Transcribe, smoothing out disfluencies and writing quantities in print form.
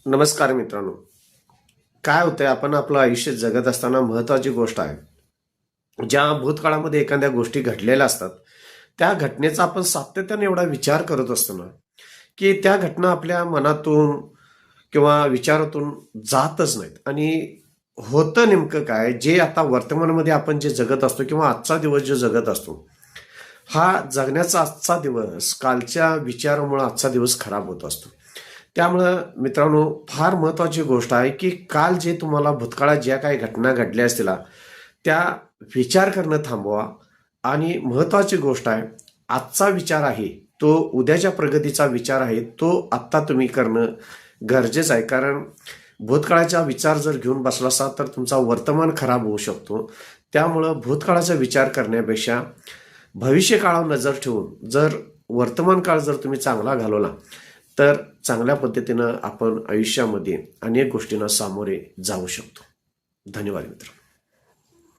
नमस्कार मित्रांनो. काय होतंय, आपण आपलं आयुष्य जगत असताना महत्वाची गोष्ट आहे, ज्या भूतकाळामध्ये एखाद्या गोष्टी घडलेल्या असतात त्या घटनेचा आपण सातत्याने एवढा विचार करत असतो ना, की त्या घटना आपल्या मनातून किंवा विचारातून जातच नाहीत. आणि होतं नेमकं काय, जे आता वर्तमानामध्ये आपण जे जगत असतो किंवा आजचा दिवस जो जगत असतो, हा जगण्याचा आजचा दिवस कालच्या विचारामुळे आजचा दिवस खराब होत असतो. त्यामुळं मित्रांनो, फार महत्वाची गोष्ट आहे की काल जे तुम्हाला भूतकाळात ज्या काही घटना घडल्या असतील त्या विचार करणं थांबवा. आणि महत्वाची गोष्ट आहे, आजचा विचार आहे तो उद्याच्या प्रगतीचा विचार आहे, तो आत्ता तुम्ही करणं गरजेचं आहे. कारण भूतकाळाचा विचार जर घेऊन बसला असाल तर तुमचा वर्तमान खराब होऊ शकतो. त्यामुळं भूतकाळाचा विचार करण्यापेक्षा भविष्य काळावर नजर ठेवून जर वर्तमान काळ जर तुम्ही चांगला घालवला तर चांगल्या पद्धतीनं आपण आयुष्यामध्ये अनेक गोष्टींना सामोरे जाऊ शकतो. धन्यवाद मित्र.